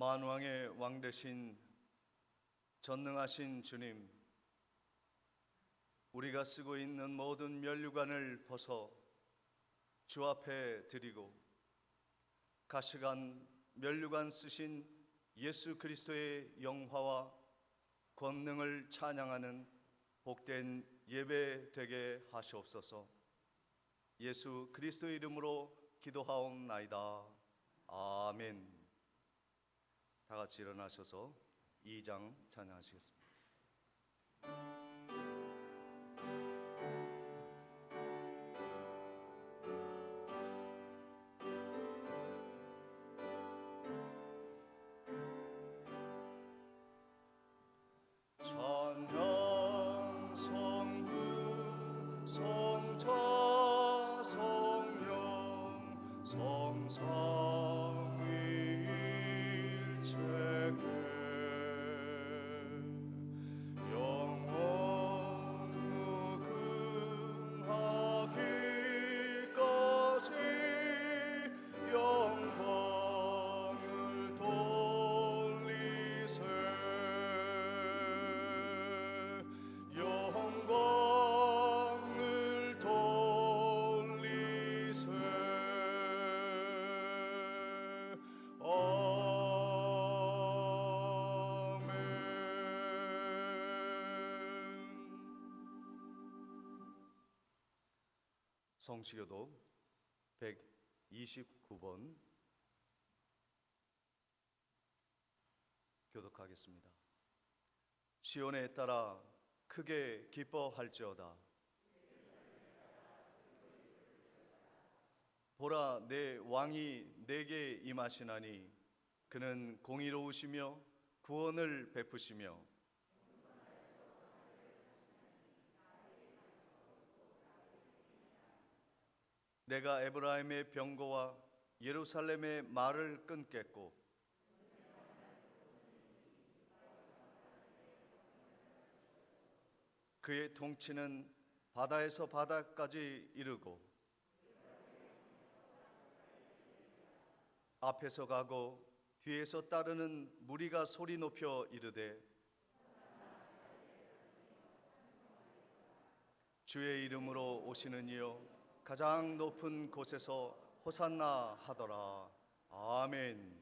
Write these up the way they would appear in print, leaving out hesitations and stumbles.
만왕의 왕 되신 전능하신 주님, 우리가 쓰고 있는 모든 면류관을 벗어 주 앞에 드리고 가시관 면류관 쓰신 예수 그리스도의 영화와 권능을 찬양하는 복된 예배 되게 하시옵소서. 예수 그리스도의 이름으로 기도하옵나이다. 아멘. 다 같이 일어나셔서 2장 찬양하시겠습니다. 찬양 성부 성자 성령 성삼위일체 성시교독 129번 교독하겠습니다. 시온에 따라 크게 기뻐할지어다. 보라, 내 왕이 내게 임하시나니 그는 공의로우시며 구원을 베푸시며 내가 에브라임의 병거와 예루살렘의 말을 끊겠고 그의 통치는 바다에서 바다까지 이르고 앞에서 가고 뒤에서 따르는 무리가 소리 높여 이르되 주의 이름으로 오시는 이여 가장 높은 곳에서 호산나 하더라. 아멘.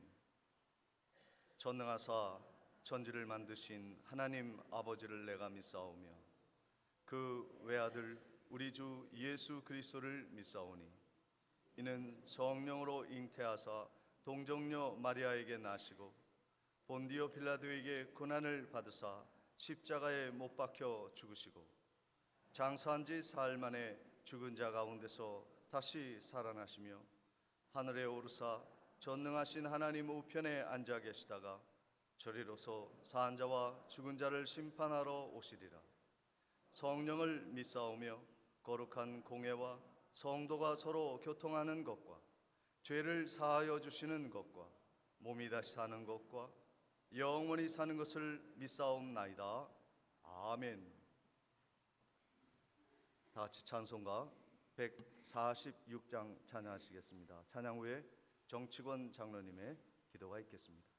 전능하사 천지를 만드신 하나님 아버지를 내가 믿사오며 그 외아들 우리 주 예수 그리스도를 믿사오니 이는 성령으로 잉태하사 동정녀 마리아에게 나시고 본디오 빌라도에게 고난을 받으사 십자가에 못 박혀 죽으시고 장사한 지 사흘 만에 죽은 자 가운데서 다시 살아나시며 하늘에 오르사 전능하신 하나님 우편에 앉아 계시다가 저리로서 산 자와 죽은 자를 심판하러 오시리라. 성령을 믿사오며 거룩한 공회와 성도가 서로 교통하는 것과 죄를 사하여 주시는 것과 몸이 다시 사는 것과 영원히 사는 것을 믿사옵나이다. 아멘. 다 같이 찬송가 146장 찬양하시겠습니다. 찬양 후에 정치권 장로님의 기도가 있겠습니다.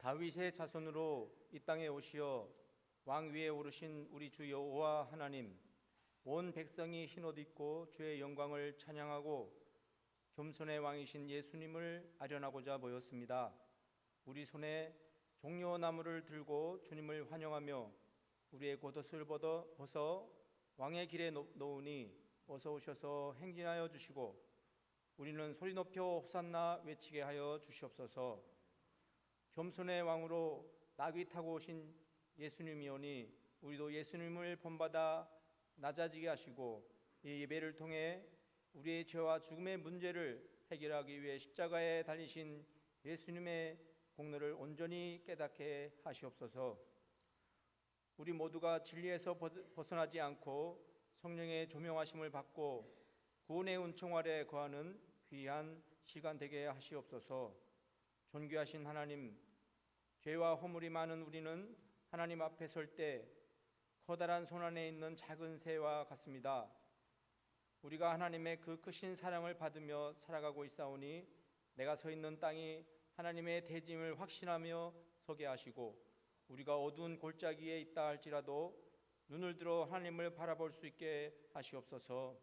다윗의 자손으로 이 땅에 오시어 왕 위에 오르신 우리 주 여호와 하나님, 온 백성이 흰옷 입고 주의 영광을 찬양하고 겸손의 왕이신 예수님을 아련하고자 모였습니다. 우리 손에 종려나무를 들고 주님을 환영하며 우리의 겉옷을 벗어 왕의 길에 놓으니 어서 오셔서 행진하여 주시고 우리는 소리 높여 호산나 외치게 하여 주시옵소서. 겸손의 왕으로 나귀 타고 오신 예수님이오니 우리도 예수님을 본받아 낮아지게 하시고 이 예배를 통해 우리의 죄와 죽음의 문제를 해결하기 위해 십자가에 달리신 예수님의 공로를 온전히 깨닫게 하시옵소서. 우리 모두가 진리에서 벗어나지 않고 성령의 조명하심을 받고 구원의 은총 아래 거하는 귀한 시간 되게 하시옵소서. 존귀하신 하나님, 죄와 허물이 많은 우리는 하나님 앞에 설 때 커다란 손 안에 있는 작은 새와 같습니다. 우리가 하나님의 그 크신 사랑을 받으며 살아가고 있사오니 내가 서 있는 땅이 하나님의 대짐을 확신하며 서게 하시고 우리가 어두운 골짜기에 있다 할지라도 눈을 들어 하나님을 바라볼 수 있게 하시옵소서.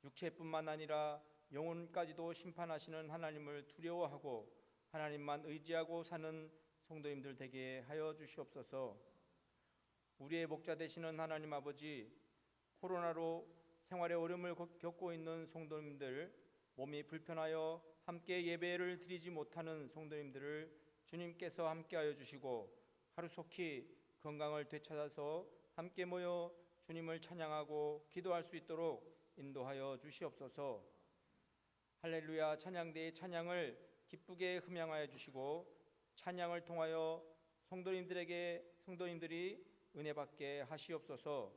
육체뿐만 아니라 영혼까지도 심판하시는 하나님을 두려워하고 하나님만 의지하고 사는 성도님들 되게 하여 주시옵소서. 우리의 목자 되시는 하나님 아버지, 코로나로 생활의 어려움을 겪고 있는 성도님들, 몸이 불편하여 함께 예배를 드리지 못하는 성도님들을 주님께서 함께하여 주시고 하루속히 건강을 되찾아서 함께 모여 주님을 찬양하고 기도할 수 있도록 인도하여 주시옵소서. 할렐루야 찬양대의 찬양을 기쁘게 흠양하여 주시고 찬양을 통하여 성도님들이 은혜 받게 하시옵소서.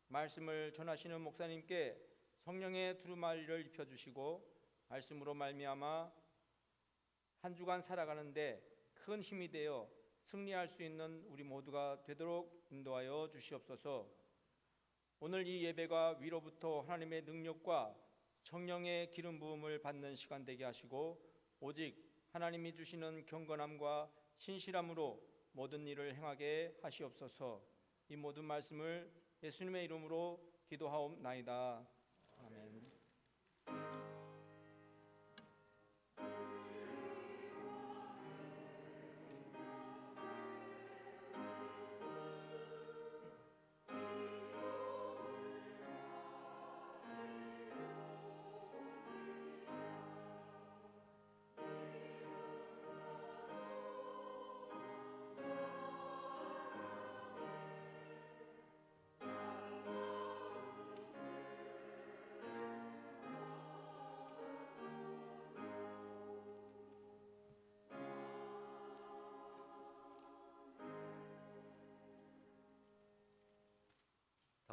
말씀을 전하시는 목사님께 성령의 두루마리를 입혀 주시고 말씀으로 말미암아 한 주간 살아가는데 큰 힘이 되어 승리할 수 있는 우리 모두가 되도록 인도하여 주시옵소서. 오늘 이 예배가 위로부터 하나님의 능력과 성령의 기름 부음을 받는 시간 되게 하시고 오직 하나님이 주시는 경건함과 신실함으로 모든 일을 행하게 하시옵소서. 이 모든 말씀을 예수님의 이름으로 기도하옵나이다. 아멘.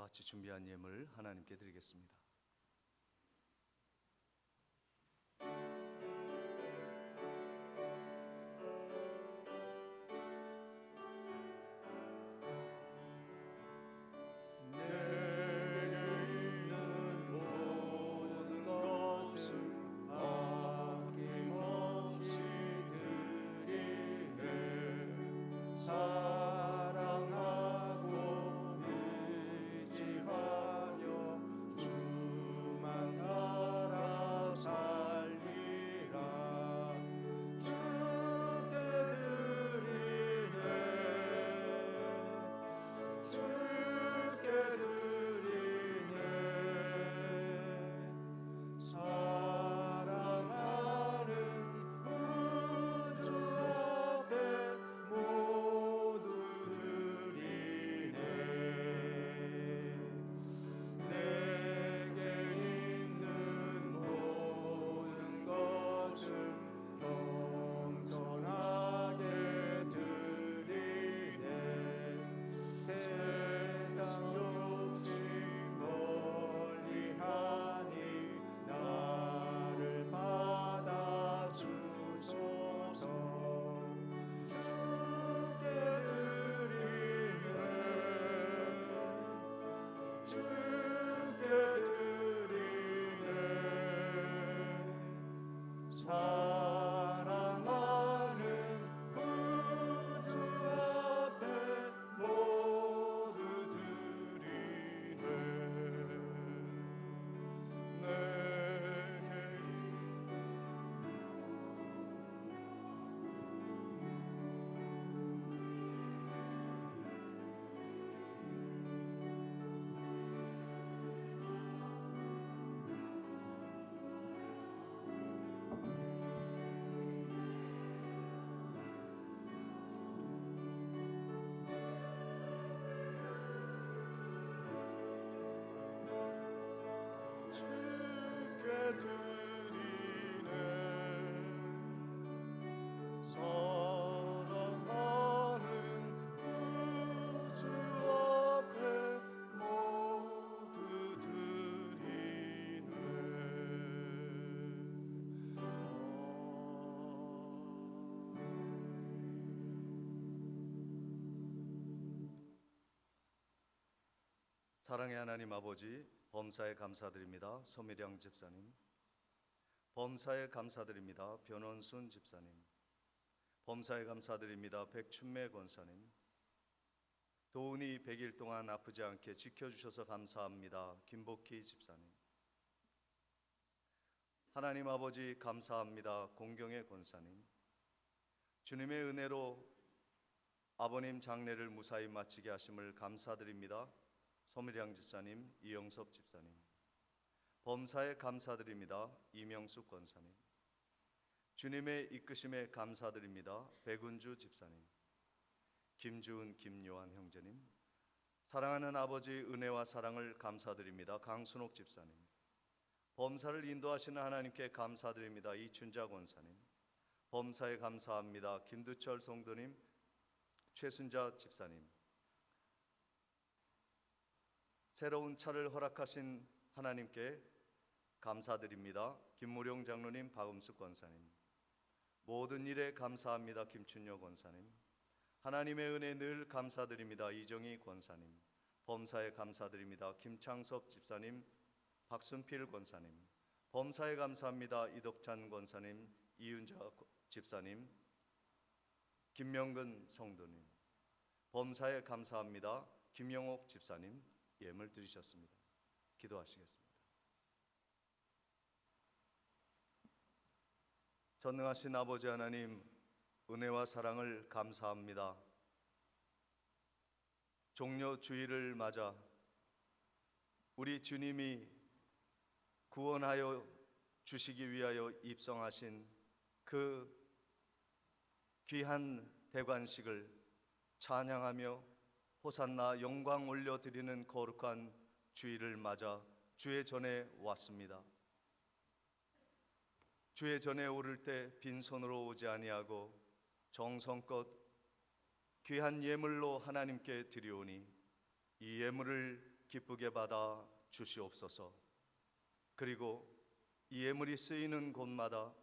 다 같이 준비한 예물 하나님께 드리겠습니다. 사랑의 하나님 아버지, 범사에 감사드립니다. 서미량 집사님. 범사에 감사드립니다. 변원순 집사님. 범사에 감사드립니다. 백춘매 권사님. 도훈이 100일 동안 아프지 않게 지켜주셔서 감사합니다. 김복희 집사님. 하나님 아버지 감사합니다. 공경의 권사님. 주님의 은혜로 아버님 장례를 무사히 마치게 하심을 감사드립니다. 서미량 집사님, 이영섭 집사님. 범사에 감사드립니다. 이명숙 권사님. 주님의 이끄심에 감사드립니다. 백운주 집사님. 김주은, 김요한 형제님. 사랑하는 아버지 은혜와 사랑을 감사드립니다. 강순옥 집사님. 범사를 인도하시는 하나님께 감사드립니다. 이춘자 권사님. 범사에 감사합니다. 김두철 성도님, 최순자 집사님. 새로운 차를 허락하신 하나님께 감사드립니다. 김무룡 장로님, 박음숙 권사님. 모든 일에 감사합니다. 김춘효 권사님. 하나님의 은혜 늘 감사드립니다. 이정희 권사님. 범사에 감사드립니다. 김창섭 집사님, 박순필 권사님. 범사에 감사합니다. 이덕찬 권사님, 이윤자 집사님, 김명근 성도님. 범사에 감사합니다. 김영옥 집사님. 예물 드리셨습니다. 기도하시겠습니다. 전능하신 아버지 하나님, 은혜와 사랑을 감사합니다. 종려 주일을 맞아 우리 주님이 구원하여 주시기 위하여 입성하신 그 귀한 대관식을 찬양하며 호산나 영광 올려드리는 거룩한 주일을 맞아 주의 전에 왔습니다. 주의 전에 오를 때 빈손으로 오지 아니하고 정성껏 귀한 예물로 하나님께 드리오니 이 예물을 기쁘게 받아 주시옵소서. 그리고 이 예물이 쓰이는 곳마다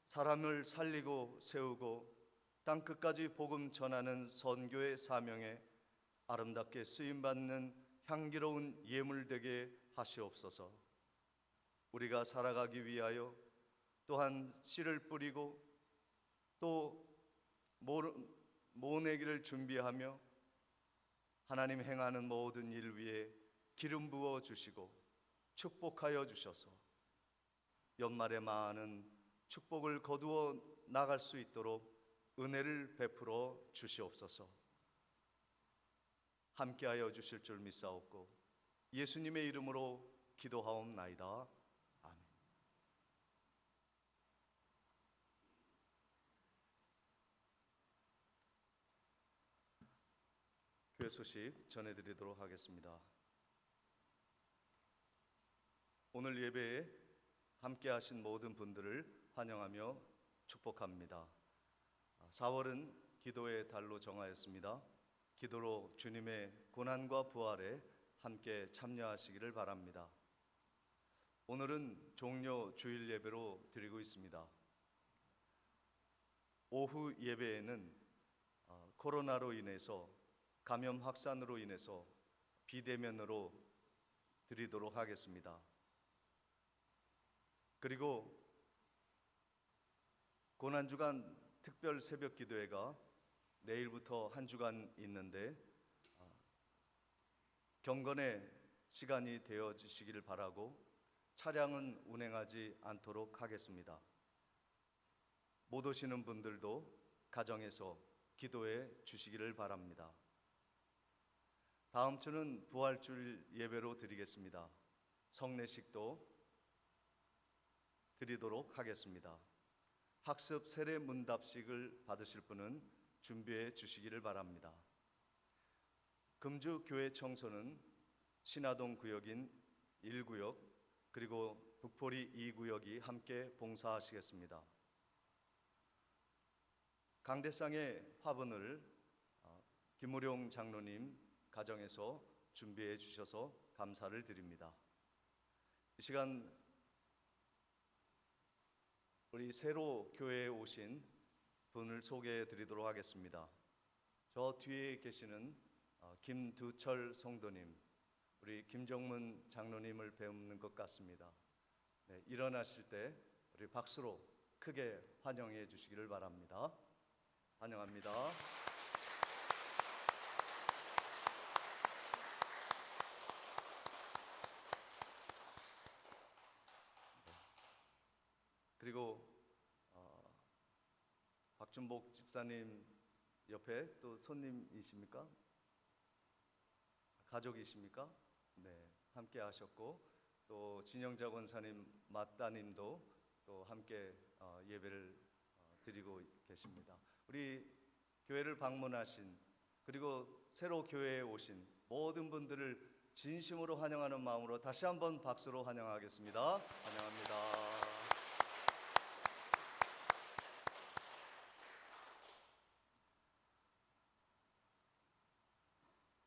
사람을 살리고 세우고 땅 끝까지 복음 전하는 선교의 사명에 아름답게 쓰임받는 향기로운 예물 되게 하시옵소서. 우리가 살아가기 위하여 또한 씨를 뿌리고 또 모내기를 준비하며 하나님 행하는 모든 일 위에 기름 부어 주시고 축복하여 주셔서 연말에 많은 축복을 거두어 나갈 수 있도록 은혜를 베풀어 주시옵소서. 함께하여 주실 줄 믿사옵고 예수님의 이름으로 기도하옵나이다. 아멘. 교회 소식 전해드리도록 하겠습니다. 오늘 예배에 함께하신 모든 분들을 환영하며 축복합니다. 4월은 기도의 달로 정하였습니다. 기도로 주님의 고난과 부활에 함께 참여하시기를 바랍니다. 오늘은 종려 주일 예배로 드리고 있습니다. 오후 예배에는 코로나로 인해서 감염 확산으로 인해서 비대면으로 드리도록 하겠습니다. 그리고 고난주간 특별 새벽 기도회가 내일부터 한 주간 있는데 경건의 시간이 되어지시기를 바라고 차량은 운행하지 않도록 하겠습니다. 못 오시는 분들도 가정에서 기도해 주시기를 바랍니다. 다음 주는 부활주일 예배로 드리겠습니다. 성례식도 드리도록 하겠습니다. 학습 세례 문답식을 받으실 분은 준비해 주시기를 바랍니다. 금주 교회 청소는 신화동 구역인 1구역 그리고 북포리 2구역이 함께 봉사하시겠습니다. 강대상의 화분을 김무룡 장로님 가정에서 준비해 주셔서 감사를 드립니다. 이 시간 우리 새로 교회에 오신 분을 소개해 드리도록 하겠습니다. 저 뒤에 계시는 김두철 성도님, 우리 김정문 장로님을 뵙는 것 같습니다. 네, 일어나실 때 우리 박수로 크게 환영해 주시기를 바랍니다. 환영합니다. 그리고 박준복 집사님 옆에 또 손님이십니까? 가족이십니까? 네, 함께 하셨고 또 진영자 권사님 맏따님도 또 함께 예배를 드리고 계십니다. 우리 교회를 방문하신 그리고 새로 교회에 오신 모든 분들을 진심으로 환영하는 마음으로 다시 한번 박수로 환영하겠습니다. 환영합니다.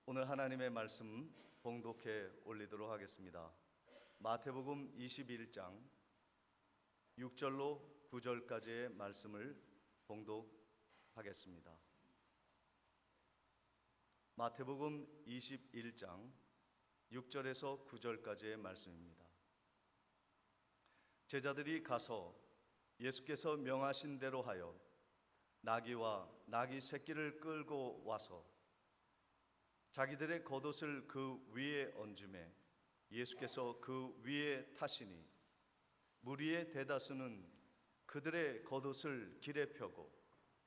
오늘 하나님의 말씀 봉독해 올리도록 하겠습니다. 마태복음 21장 6절로 9절까지의 말씀을 봉독하겠습니다. 마태복음 21장 6절에서 9절까지의 말씀입니다. 제자들이 가서 예수께서 명하신 대로 하여 나귀와 나귀 새끼를 끌고 와서 자기들의 겉옷을 그 위에 얹음에 예수께서 그 위에 타시니 무리의 대다수는 그들의 겉옷을 길에 펴고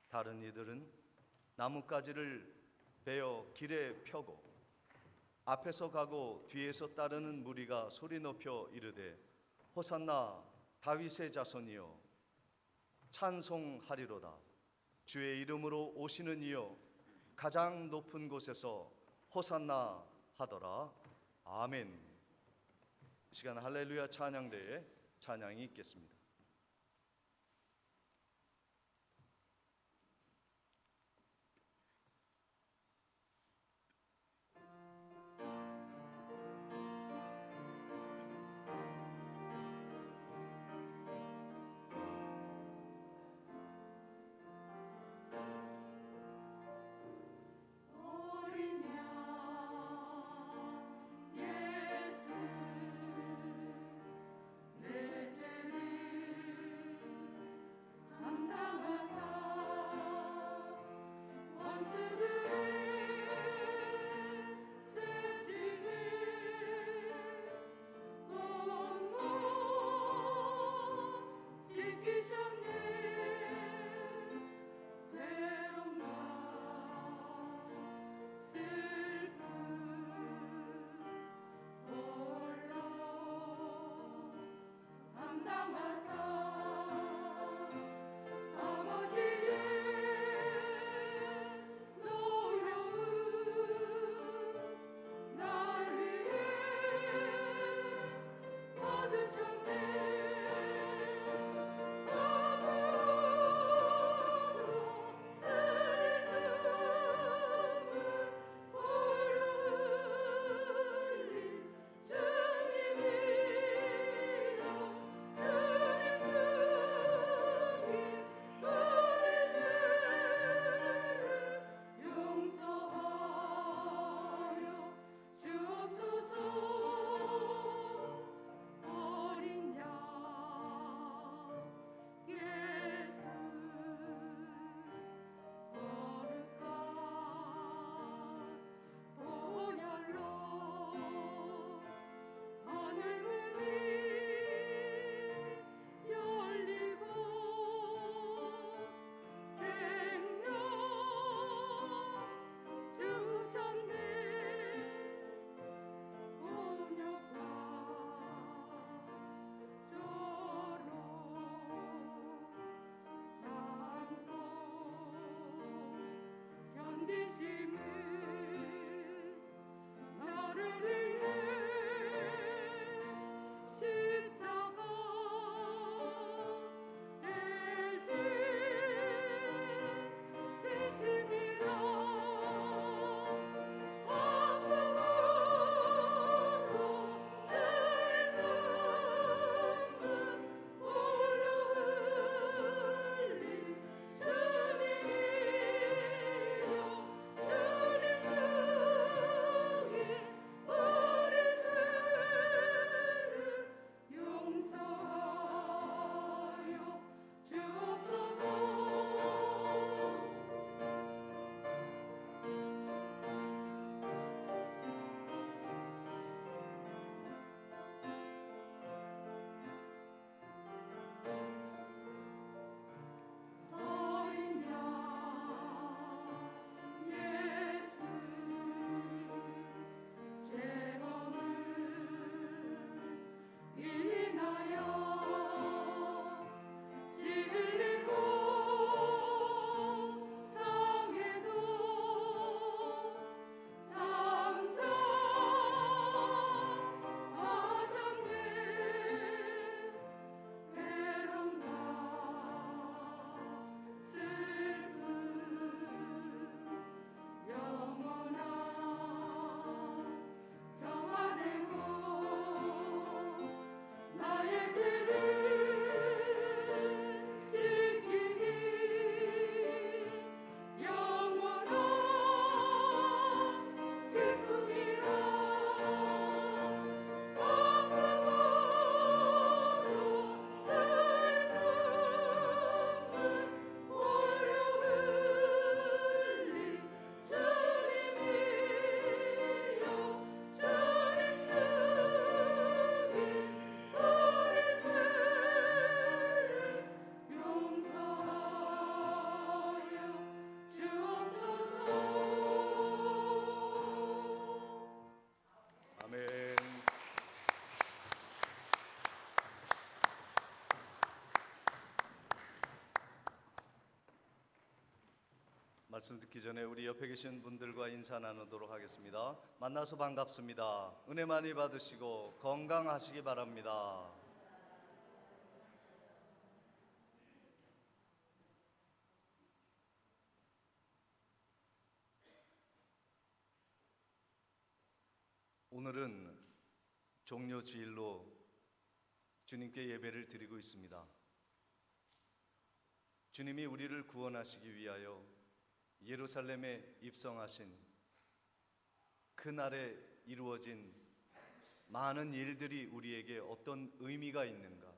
다른 이들은 나뭇가지를 베어 길에 펴고 앞에서 가고 뒤에서 따르는 무리가 소리 높여 이르되 호산나 다윗의 자손이여 찬송하리로다. 주의 이름으로 오시는 이여 가장 높은 곳에서 호산나 하더라. 아멘. 이 시간 할렐루야 찬양대에 찬양이 있겠습니다. 내 죄를 말씀 듣기 전에 우리 옆에 계신 분들과 인사 나누도록 하겠습니다. 만나서 반갑습니다. 은혜 많이 받으시고 건강하시기 바랍니다. 오늘은 종료주일로 주님께 예배를 드리고 있습니다. 주님이 우리를 구원하시기 위하여 예루살렘에 입성하신 그날에 이루어진 많은 일들이 우리에게 어떤 의미가 있는가?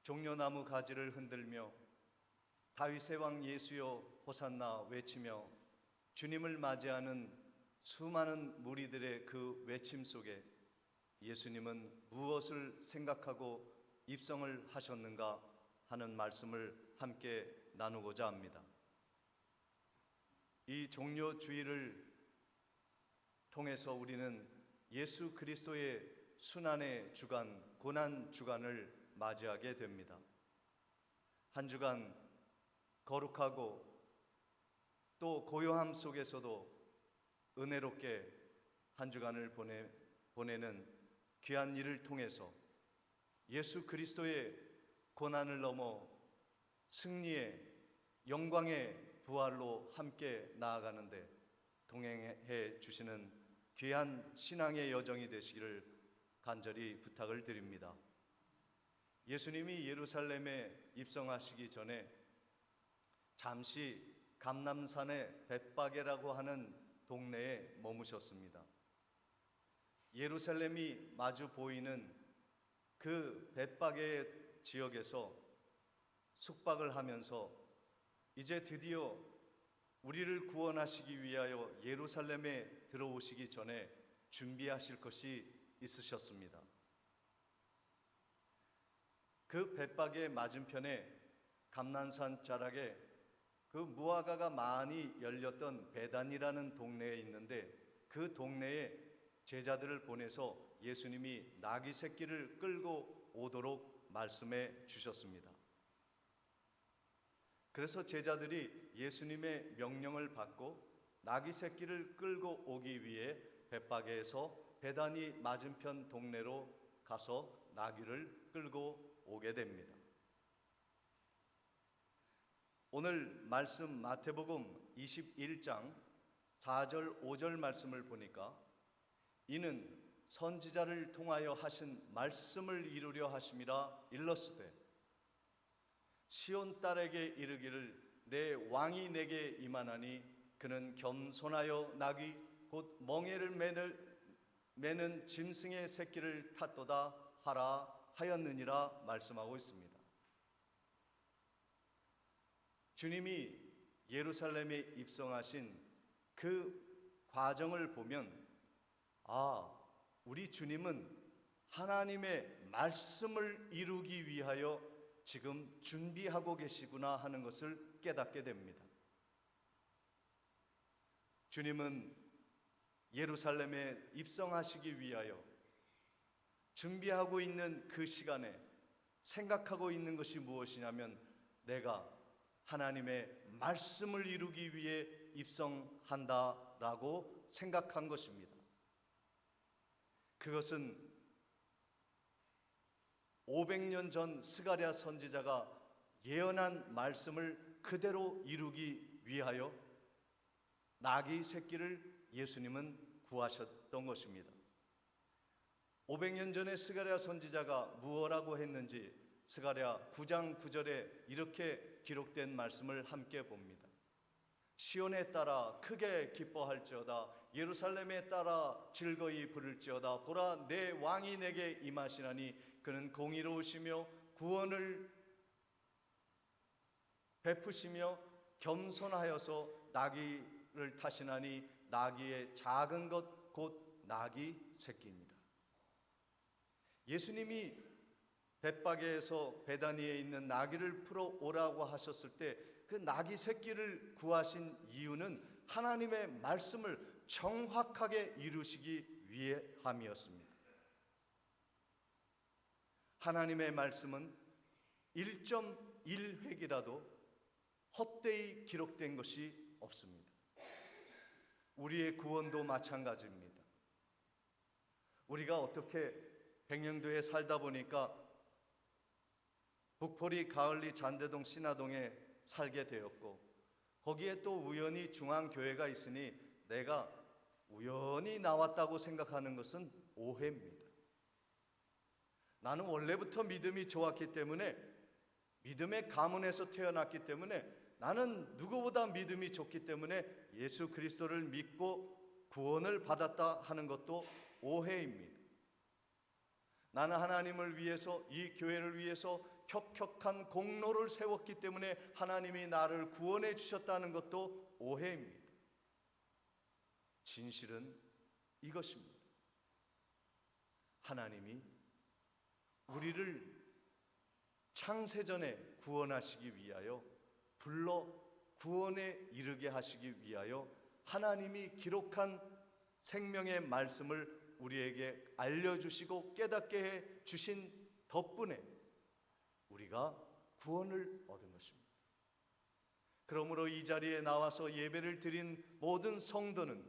종려나무 가지를 흔들며 다윗의 왕 예수여 호산나 외치며 주님을 맞이하는 수많은 무리들의 그 외침 속에 예수님은 무엇을 생각하고 입성을 하셨는가 하는 말씀을 함께 나누고자 합니다. 이 종료주일을 통해서 우리는 예수 그리스도의 순환의 주간, 고난 주간을 맞이하게 됩니다. 한 주간 거룩하고 또 고요함 속에서도 은혜롭게 한 주간을 보내는 귀한 일을 통해서 예수 그리스도의 고난을 넘어 승리의 영광의 부활로 함께 나아가는데 동행해 주시는 귀한 신앙의 여정이 되시기를 간절히 부탁을 드립니다. 예수님이 예루살렘에 입성하시기 전에 잠시 감람산의 벳바게라고 하는 동네에 머무셨습니다. 예루살렘이 마주 보이는 그 벳바게 지역에서 숙박을 하면서 이제 드디어 우리를 구원하시기 위하여 예루살렘에 들어오시기 전에 준비하실 것이 있으셨습니다. 그 벳바게 맞은편에 감난산 자락에 그 무화과가 많이 열렸던 베단이라는 동네에 있는데 그 동네에 제자들을 보내서 예수님이 나귀 새끼를 끌고 오도록 말씀해 주셨습니다. 그래서 제자들이 예수님의 명령을 받고 나귀 새끼를 끌고 오기 위해 벳바게에서 베다니 맞은편 동네로 가서 나귀를 끌고 오게 됩니다. 오늘 말씀 마태복음 21장 4절 5절 말씀을 보니까 이는 선지자를 통하여 하신 말씀을 이루려 하심이라 일렀으되 시온 딸에게 이르기를 내 왕이 내게 임하나니 그는 겸손하여 나귀 곧 멍에를 매는 짐승의 새끼를 탔도다 하라 하였느니라 말씀하고 있습니다. 주님이 예루살렘에 입성하신 그 과정을 보면 우리 주님은 하나님의 말씀을 이루기 위하여 지금 준비하고 계시구나 하는 것을 깨닫게 됩니다. 주님은 예루살렘에 입성하시기 위하여 준비하고 있는 그 시간에 생각하고 있는 것이 무엇이냐면 내가 하나님의 말씀을 이루기 위해 입성한다라고 생각한 것입니다. 그것은 500년 전 스가랴 선지자가 예언한 말씀을 그대로 이루기 위하여 나귀 새끼를 예수님은 구하셨던 것입니다. 500년 전에 스가랴 선지자가 무엇라고 했는지 스가랴 9장 9절에 이렇게 기록된 말씀을 함께 봅니다. 시온에 따라 크게 기뻐할지어다 예루살렘에 따라 즐거이 부를지어다 보라 내 왕이 내게 임하시나니 그는 공의로우시며 구원을 베푸시며 겸손하여서 나귀를 타시나니 나귀의 작은 것 곧 나귀 새끼입니다. 예수님이 벳바게에서 베다니에 있는 나귀를 풀어 오라고 하셨을 때 그 나귀 새끼를 구하신 이유는 하나님의 말씀을 정확하게 이루시기 위함이었습니다. 하나님의 말씀은 1.1획이라도 헛되이 기록된 것이 없습니다. 우리의 구원도 마찬가지입니다. 우리가 어떻게 백령도에 살다 보니까 북포리 가을리 잔대동 신화동에 살게 되었고, 거기에 또 우연히 중앙교회가 있으니 내가 우연히 나왔다고 생각하는 것은 오해입니다. 나는 원래부터 믿음이 좋았기 때문에, 믿음의 가문에서 태어났기 때문에, 나는 누구보다 믿음이 좋기 때문에 예수 그리스도를 믿고 구원을 받았다 하는 것도 오해입니다. 나는 하나님을 위해서, 이 교회를 위해서 혁혁한 공로를 세웠기 때문에 하나님이 나를 구원해 주셨다는 것도 오해입니다. 진실은 이것입니다. 하나님이 우리를 창세전에 구원하시기 위하여, 불러 구원에 이르게 하시기 위하여 하나님이 기록한 생명의 말씀을 우리에게 알려주시고 깨닫게 해 주신 덕분에 우리가 구원을 얻은 것입니다. 그러므로 이 자리에 나와서 예배를 드린 모든 성도는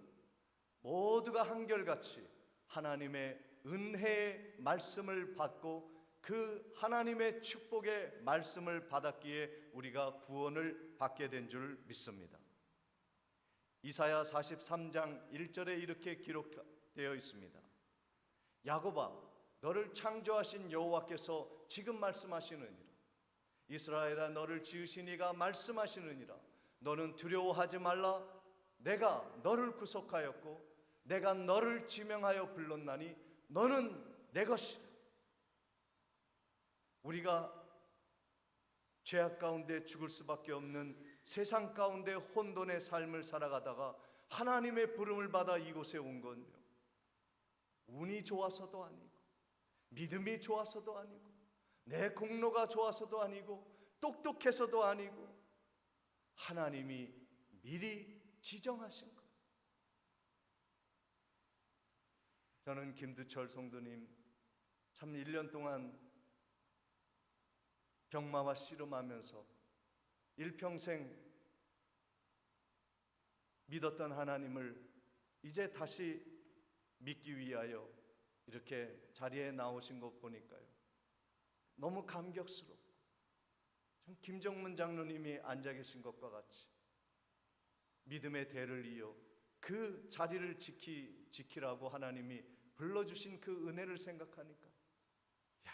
모두가 한결같이 하나님의 은혜의 말씀을 받고 그 하나님의 축복의 말씀을 받았기에 우리가 구원을 받게 된 줄 믿습니다. 이사야 43장 1절에 이렇게 기록되어 있습니다. 야곱아, 너를 창조하신 여호와께서 지금 말씀하시느니라. 이스라엘아, 너를 지으신 이가 말씀하시느니라. 너는 두려워하지 말라. 내가 너를 구속하였고 내가 너를 지명하여 불렀나니 너는 내 것이라. 우리가 죄악 가운데 죽을 수밖에 없는 세상 가운데 혼돈의 삶을 살아가다가 하나님의 부름을 받아 이곳에 온 건요, 운이 좋아서도 아니고, 믿음이 좋아서도 아니고, 내 공로가 좋아서도 아니고, 똑똑해서도 아니고, 하나님이 미리 지정하신 거예요. 저는 김두철 성도님 참 1년 동안 병마와 씨름하면서 일평생 믿었던 하나님을 이제 다시 믿기 위하여 이렇게 자리에 나오신 것 보니까요, 너무 감격스럽고, 참 김정문 장로님이 앉아 계신 것과 같이 믿음의 대를 이어 그 자리를 지키라고 하나님이 불러주신 그 은혜를 생각하니까, 야,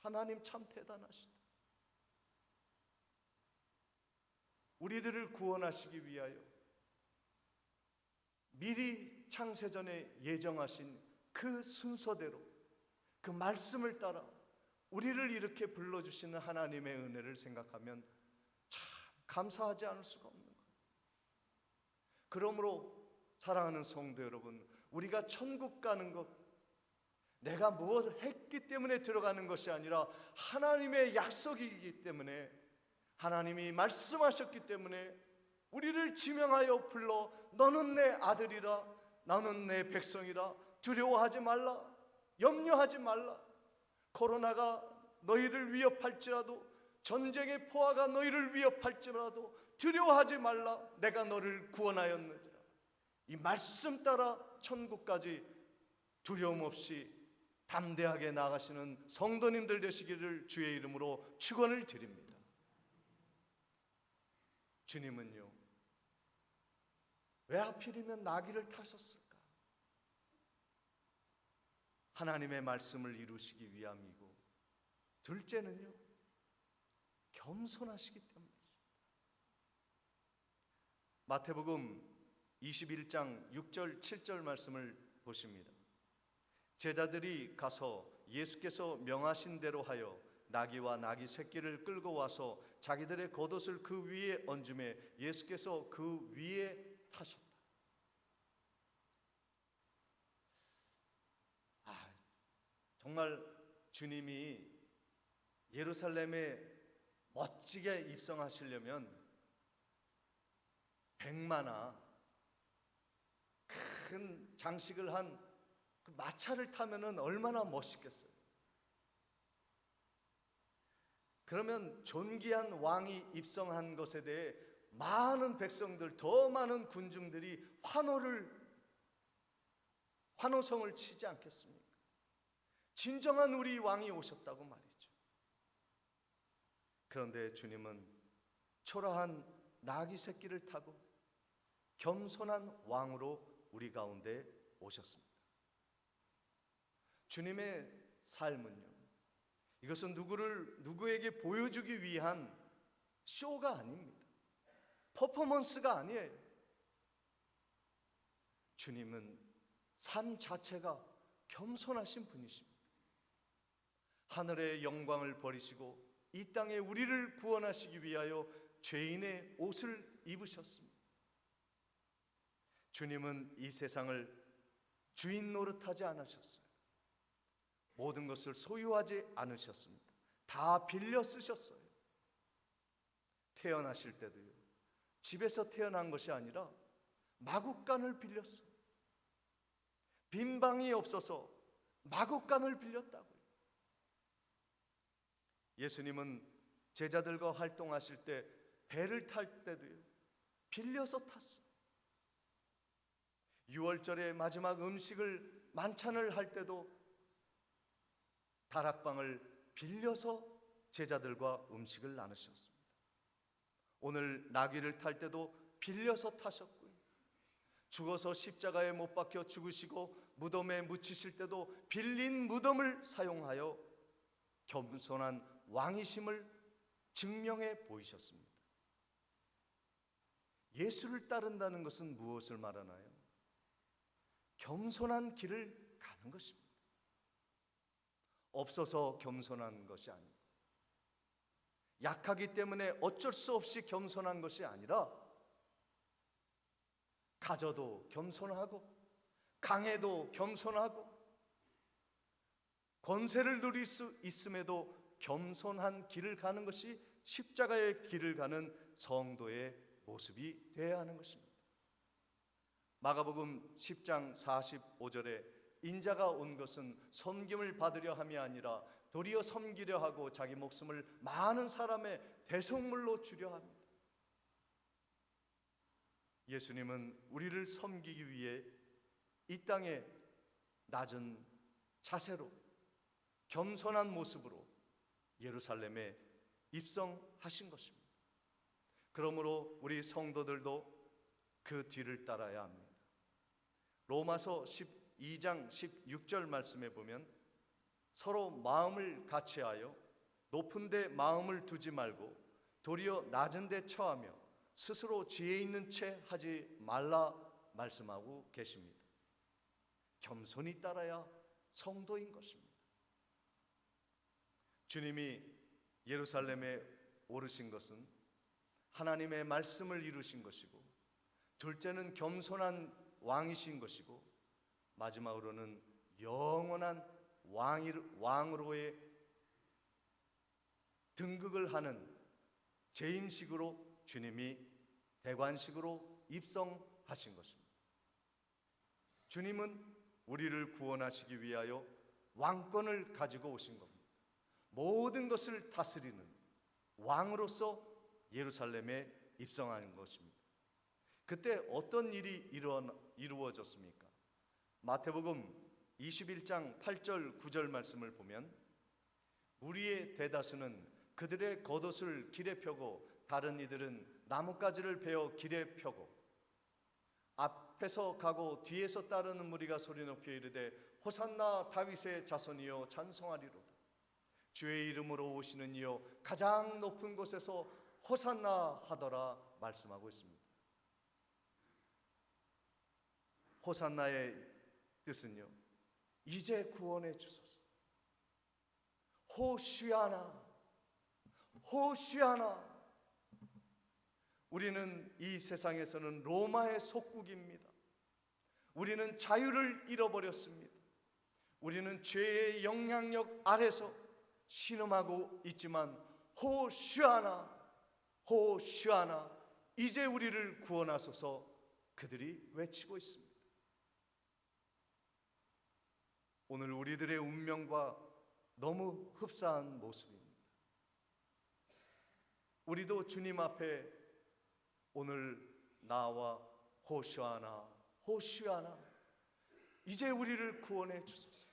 하나님 참 대단하시다. 우리들을 구원하시기 위하여 미리 창세전에 예정하신 그 순서대로 그 말씀을 따라 우리를 이렇게 불러주시는 하나님의 은혜를 생각하면 참 감사하지 않을 수가 없는 거예요. 그러므로 사랑하는 성도 여러분, 우리가 천국 가는 것, 내가 무엇을 했기 때문에 들어가는 것이 아니라 하나님의 약속이기 때문에, 하나님이 말씀하셨기 때문에 우리를 지명하여 불러 너는 내 아들이라, 나는 내 백성이라, 두려워하지 말라, 염려하지 말라. 코로나가 너희를 위협할지라도, 전쟁의 포화가 너희를 위협할지라도 두려워하지 말라, 내가 너를 구원하였느니라. 이 말씀 따라 천국까지 두려움 없이 담대하게 나가시는 성도님들 되시기를 주의 이름으로 축원을 드립니다. 주님은요, 왜 하필이면 나귀를 타셨을까? 하나님의 말씀을 이루시기 위함이고, 둘째는요, 겸손하시기 때문입니다. 마태복음 21장 6절 7절 말씀을 보십니다. 제자들이 가서 예수께서 명하신 대로 하여 나귀와 나귀 새끼를 끌고 와서 자기들의 겉옷을 그 위에 얹음에 예수께서 그 위에 타셨다. 정말 주님이 예루살렘에 멋지게 입성하시려면 백마나 큰 장식을 한 그 마차를 타면은 얼마나 멋있겠어요. 그러면 존귀한 왕이 입성한 것에 대해 많은 백성들, 더 많은 군중들이 환호성을 치지 않겠습니까? 진정한 우리 왕이 오셨다고 말이죠. 그런데 주님은 초라한 나귀 새끼를 타고 겸손한 왕으로 우리 가운데 오셨습니다. 주님의 삶은요, 이것은 누구에게 보여주기 위한 쇼가 아닙니다. 퍼포먼스가 아니에요. 주님은 삶 자체가 겸손하신 분이십니다. 하늘의 영광을 버리시고 이 땅에 우리를 구원하시기 위하여 죄인의 옷을 입으셨습니다. 주님은 이 세상을 주인 노릇하지 않으셨어요. 모든 것을 소유하지 않으셨습니다. 다 빌려 쓰셨어요. 태어나실 때도요, 집에서 태어난 것이 아니라 마구간을 빌렸어요. 빈 방이 없어서 마구간을 빌렸다고요. 예수님은 제자들과 활동하실 때 배를 탈 때도요, 빌려서 탔어요. 유월절의 마지막 음식을 만찬을 할 때도 다락방을 빌려서 제자들과 음식을 나누셨습니다. 오늘 나귀를 탈 때도 빌려서 타셨고요. 죽어서 십자가에 못 박혀 죽으시고 무덤에 묻히실 때도 빌린 무덤을 사용하여 겸손한 왕이심을 증명해 보이셨습니다. 예수를 따른다는 것은 무엇을 말하나요? 겸손한 길을 가는 것입니다. 없어서 겸손한 것이 아니고, 약하기 때문에 어쩔 수 없이 겸손한 것이 아니라, 가져도 겸손하고 강해도 겸손하고 권세를 누릴 수 있음에도 겸손한 길을 가는 것이 십자가의 길을 가는 성도의 모습이 되어야 하는 것입니다. 마가복음 10장 45절에 인자가 온 것은 섬김을 받으려 함이 아니라 도리어 섬기려 하고 자기 목숨을 많은 사람의 대속물로 주려 합니다. 예수님은 우리를 섬기기 위해 이 땅에 낮은 자세로 겸손한 모습으로 예루살렘에 입성하신 것입니다. 그러므로 우리 성도들도 그 뒤를 따라야 합니다. 로마서 12장 16절 말씀에 보면 서로 마음을 같이하여 높은 데 마음을 두지 말고 도리어 낮은 데 처하며 스스로 지혜 있는 채 하지 말라 말씀하고 계십니다. 겸손히 따라야 성도인 것입니다. 주님이 예루살렘에 오르신 것은 하나님의 말씀을 이루신 것이고, 둘째는 겸손한 왕이신 것이고, 마지막으로는 영원한 왕으로의 등극을 하는 재임식으로 주님이 대관식으로 입성하신 것입니다. 주님은 우리를 구원하시기 위하여 왕권을 가지고 오신 겁니다. 모든 것을 다스리는 왕으로서 예루살렘에 입성하는 것입니다. 그때 어떤 일이 이루어졌습니까? 마태복음 21장 8절 9절 말씀을 보면 무리의 대다수는 그들의 겉옷을 길에 펴고 다른 이들은 나뭇가지를 베어 길에 펴고 앞에서 가고 뒤에서 따르는 무리가 소리 높여 이르되 호산나 다윗의 자손이여 찬송하리로다. 주의 이름으로 오시는 이여 가장 높은 곳에서 호산나 하더라 말씀하고 있습니다. 호산나의 뜻은요, 이제 구원해 주소서. 호시아나, 호시아나. 우리는 이 세상에서는 로마의 속국입니다. 우리는 자유를 잃어버렸습니다. 우리는 죄의 영향력 아래서 신음하고 있지만 호시아나, 호시아나, 이제 우리를 구원하소서 그들이 외치고 있습니다. 오늘 우리들의 운명과 너무 흡사한 모습입니다. 우리도 주님 앞에 오늘 나와 호시아나 호시아나 이제 우리를 구원해 주소서.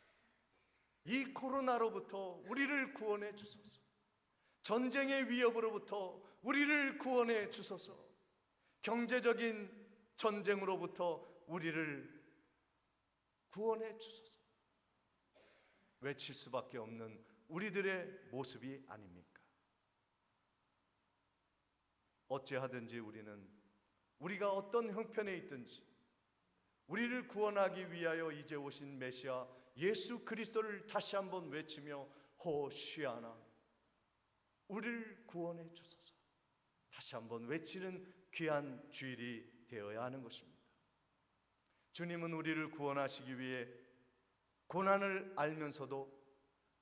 이 코로나로부터 우리를 구원해 주소서. 전쟁의 위협으로부터 우리를 구원해 주소서. 경제적인 전쟁으로부터 우리를 구원해 주소서. 외칠 수밖에 없는 우리들의 모습이 아닙니까? 어찌하든지 우리가 어떤 형편에 있든지 우리를 구원하기 위하여 이제 오신 메시아 예수 그리스도를 다시 한번 외치며 호시아나 우리를 구원해 주소서. 다시 한번 외치는 귀한 주일이 되어야 하는 것입니다. 주님은 우리를 구원하시기 위해 고난을 알면서도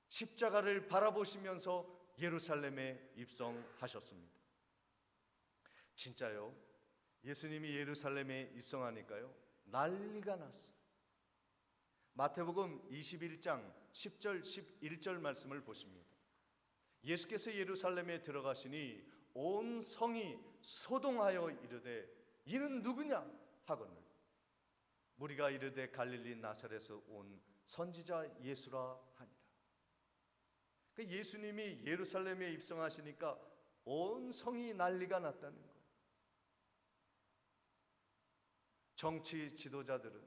십자가를 바라보시면서 예루살렘에 입성하셨습니다. 진짜요? 예수님이 예루살렘에 입성하니까요 난리가 났어요. 마태복음 21장 10절 11절 말씀을 보십니다. 예수께서 예루살렘에 들어가시니 온 성이 소동하여 이르되 이는 누구냐 하거늘 무리가 이르되 갈릴리 나사렛에서 온 선지자 예수라 하니라. 그러니까 예수님이 예루살렘에 입성하시니까 온 성이 난리가 났다는 거예요. 정치 지도자들은,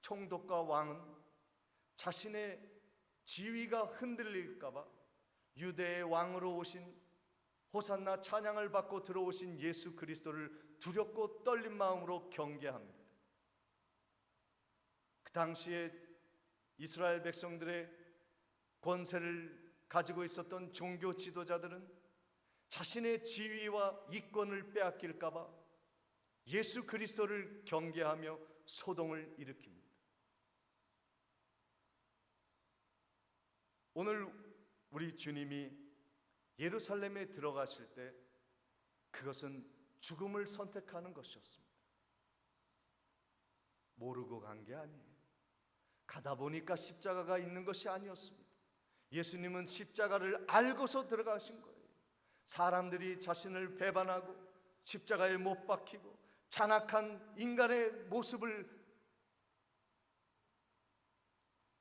총독과 왕은 자신의 지위가 흔들릴까 봐 유대의 왕으로 오신 호산나 찬양을 받고 들어오신 예수 그리스도를 두렵고 떨린 마음으로 경계합니다. 그 당시에 이스라엘 백성들의 권세를 가지고 있었던 종교 지도자들은 자신의 지위와 이권을 빼앗길까 봐 예수 그리스도를 경계하며 소동을 일으킵니다. 오늘 우리 주님이 예루살렘에 들어가실 때 그것은 죽음을 선택하는 것이었습니다. 모르고 간 게 아니에요. 가다 보니까 십자가가 있는 것이 아니었습니다. 예수님은 십자가를 알고서 들어가신 거예요. 사람들이 자신을 배반하고 십자가에 못 박히고 잔악한 인간의 모습을,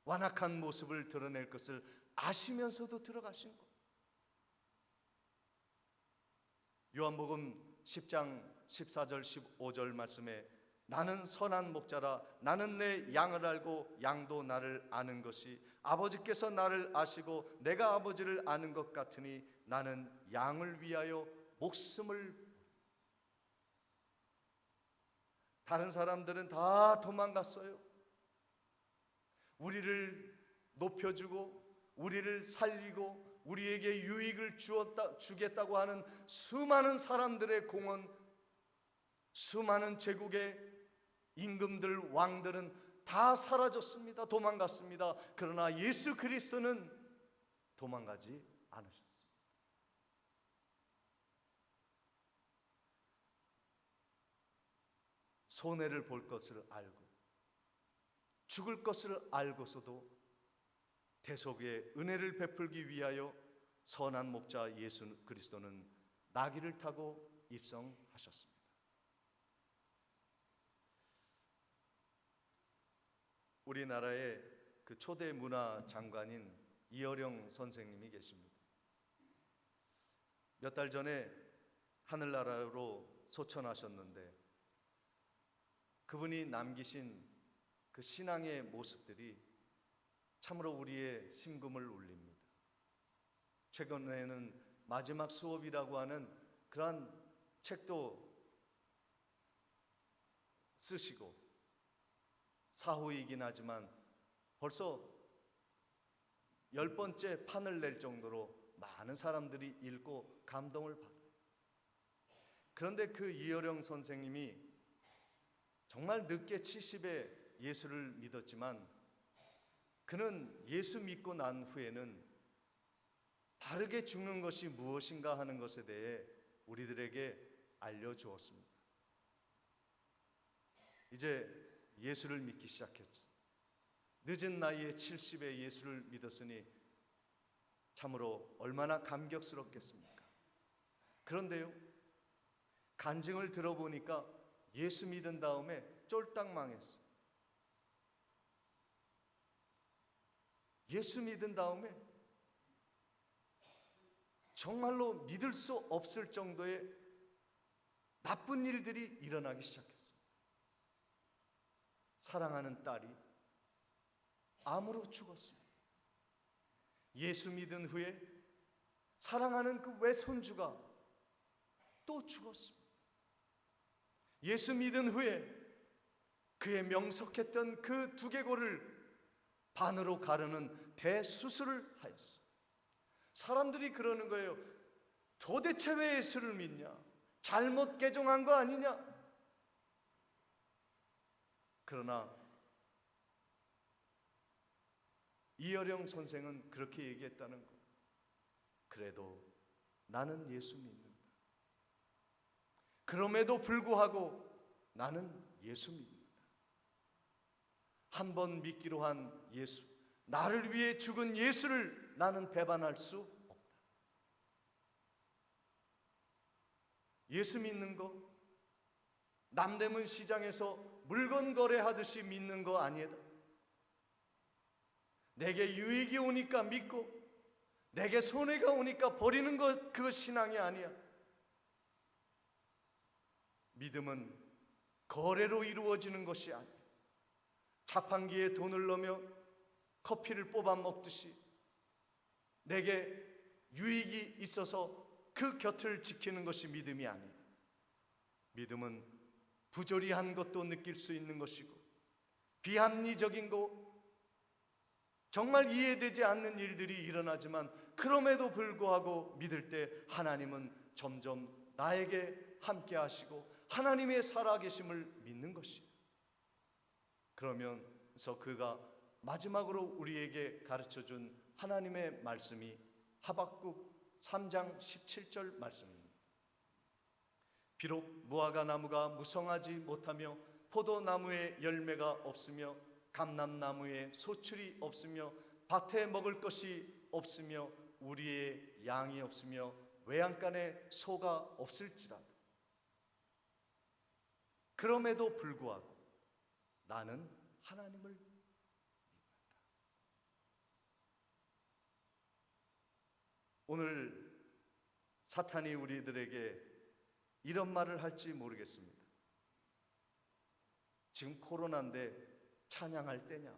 완악한 모습을 드러낼 것을 아시면서도 들어가신 거예요. 요한복음 10장 14절 15절 말씀에 나는 선한 목자라 나는 내 양을 알고 양도 나를 아는 것이 아버지께서 나를 아시고 내가 아버지를 아는 것 같으니 나는 양을 위하여 목숨을. 다른 사람들은 다 도망갔어요. 우리를 높여주고 우리를 살리고 우리에게 유익을 주겠다고 하는 수많은 사람들의 공헌, 수많은 제국의 임금들, 왕들은 다 사라졌습니다. 도망갔습니다. 그러나 예수 그리스도는 도망가지 않으셨습니다. 손해를 볼 것을 알고 죽을 것을 알고서도 대속의 은혜를 베풀기 위하여 선한 목자 예수 그리스도는 나귀를 타고 입성하셨습니다. 우리나라의 그 초대 문화 장관인 이어령 선생님이 계십니다. 몇 달 전에 하늘나라로 소천하셨는데 그분이 남기신 그 신앙의 모습들이 참으로 우리의 심금을 울립니다. 최근에는 마지막 수업이라고 하는 그러한 책도 쓰시고 사후이긴 하지만 벌써 10번째 판을 낼 정도로 많은 사람들이 읽고 감동을 받아요. 그런데 그 이어령 선생님이 정말 늦게 70에 예수를 믿었지만 그는 예수 믿고 난 후에는 바르게 죽는 것이 무엇인가 하는 것에 대해 우리들에게 알려주었습니다. 이제 예수를 믿기 시작했죠. 늦은 나이에 70에 예수를 믿었으니 참으로 얼마나 감격스럽겠습니까? 그런데요, 간증을 들어보니까 예수 믿은 다음에 쫄딱 망했어. 예수 믿은 다음에 정말로 믿을 수 없을 정도의 나쁜 일들이 일어나기 시작했습니다. 사랑하는 딸이 암으로 죽었습니다. 예수 믿은 후에 사랑하는 그 외손주가 또 죽었습니다. 예수 믿은 후에 그의 명석했던 그 두개골을 반으로 가르는 대수술을 하였어요. 사람들이 그러는 거예요. 도대체 왜 예수를 믿냐? 잘못 개종한 거 아니냐? 그러나 이어령 선생은 그렇게 얘기했다는 거. 그래도 나는 예수 믿는다. 그럼에도 불구하고 나는 예수 믿는다. 한 번 믿기로 한 예수, 나를 위해 죽은 예수를 나는 배반할 수 없다. 예수 믿는 거 남대문 시장에서 물건 거래하듯이 믿는 거 아니다. 내게 유익이 오니까 믿고 내게 손해가 오니까 버리는 것, 그거 신앙이 아니야. 믿음은 거래로 이루어지는 것이 아니야. 자판기에 돈을 넣으며 커피를 뽑아 먹듯이 내게 유익이 있어서 그 곁을 지키는 것이 믿음이 아니야. 믿음은 부조리한 것도 느낄 수 있는 것이고 비합리적인 거, 정말 이해되지 않는 일들이 일어나지만 그럼에도 불구하고 믿을 때 하나님은 점점 나에게 함께 하시고 하나님의 살아계심을 믿는 것이에요. 그러면서 그가 마지막으로 우리에게 가르쳐준 하나님의 말씀이 하박국 3장 17절 말씀입니다. 비록 무화과 나무가 무성하지 못하며 포도나무에 열매가 없으며 감람나무에 소출이 없으며 밭에 먹을 것이 없으며 우리의 양이 없으며 외양간에 소가 없을지라도 그럼에도 불구하고 나는 하나님을 믿는다. 오늘 사탄이 우리들에게 이런 말을 할지 모르겠습니다. 지금 코로나인데 찬양할 때냐?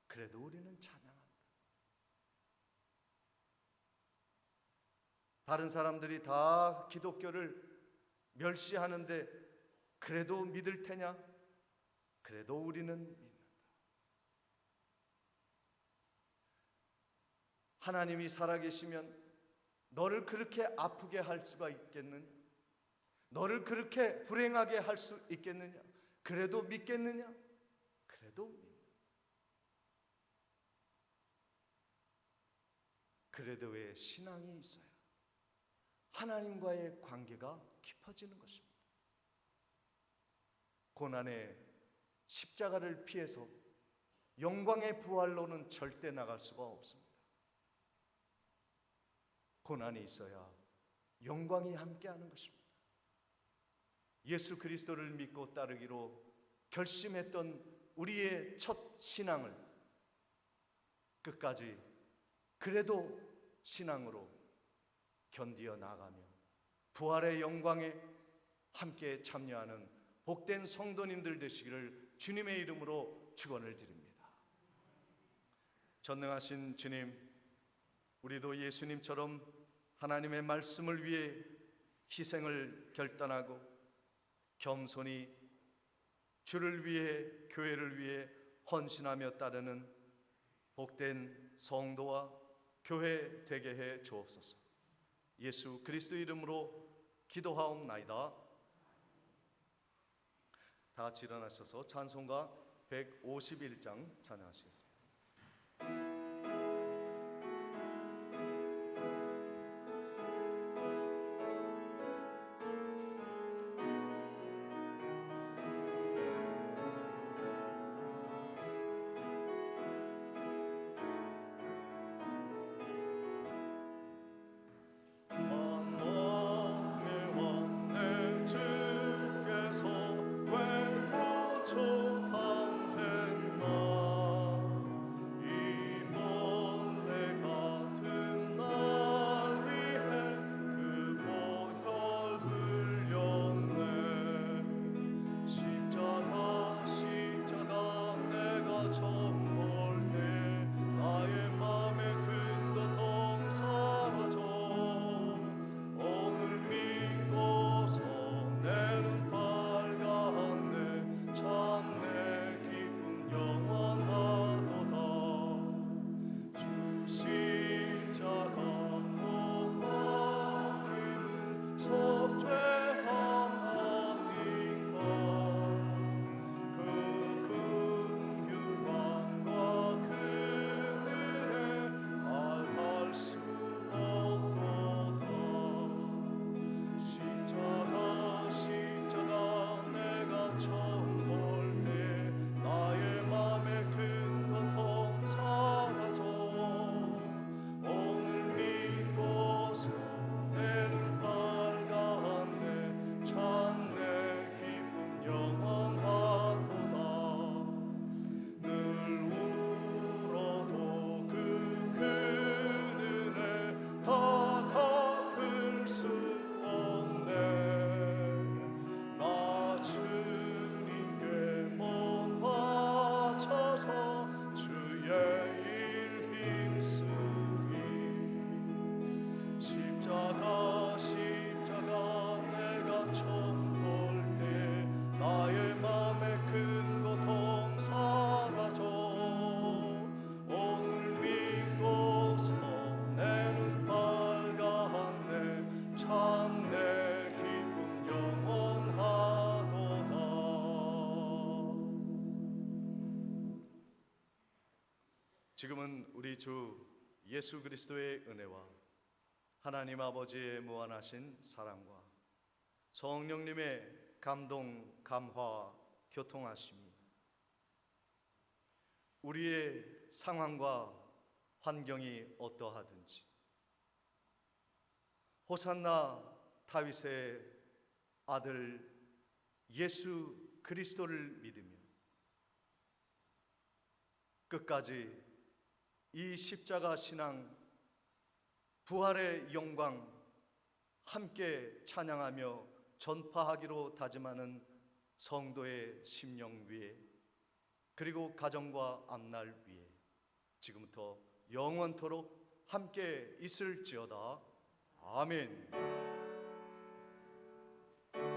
그래도 우리는 찬양한다. 다른 사람들이 다 기독교를 멸시하는데 그래도 믿을 테냐? 그래도 우리는 믿는다. 하나님이 살아계시면 너를 그렇게 아프게 할 수가 있겠느냐? 너를 그렇게 불행하게 할 수 있겠느냐? 그래도 믿겠느냐? 그래도 믿는다. 그래도 왜 신앙이 있어야 하나님과의 관계가 깊어지는 것입니다. 고난의 십자가를 피해서 영광의 부활로는 절대 나갈 수가 없습니다. 고난이 있어야 영광이 함께하는 것입니다. 예수 그리스도를 믿고 따르기로 결심했던 우리의 첫 신앙을 끝까지 그래도 신앙으로 견디어 나가며 부활의 영광에 함께 참여하는 복된 성도님들 되시기를 주님의 이름으로 축원을 드립니다. 전능하신 주님, 우리도 예수님처럼 하나님의 말씀을 위해 희생을 결단하고 겸손히 주를 위해 교회를 위해 헌신하며 따르는 복된 성도와 교회 되게 해 주옵소서. 예수 그리스도 이름으로 기도하옵나이다. 다 같이 일어나셔서 찬송가 151장 찬양하시겠습니다. 지금은 우리 주 예수 그리스도의 은혜와 하나님 아버지의 무한하신 사랑과 성령님의 감동, 감화, 교통하심이 우리의 상황과 환경이 어떠하든지 호산나 다윗의 아들 예수 그리스도를 믿으며 끝까지 이 십자가 신앙 부활의 영광 함께 찬양하며 전파하기로 다짐하는 성도의 심령 위에 그리고 가정과 앞날 위에 지금부터 영원토록 함께 있을지어다. 아멘.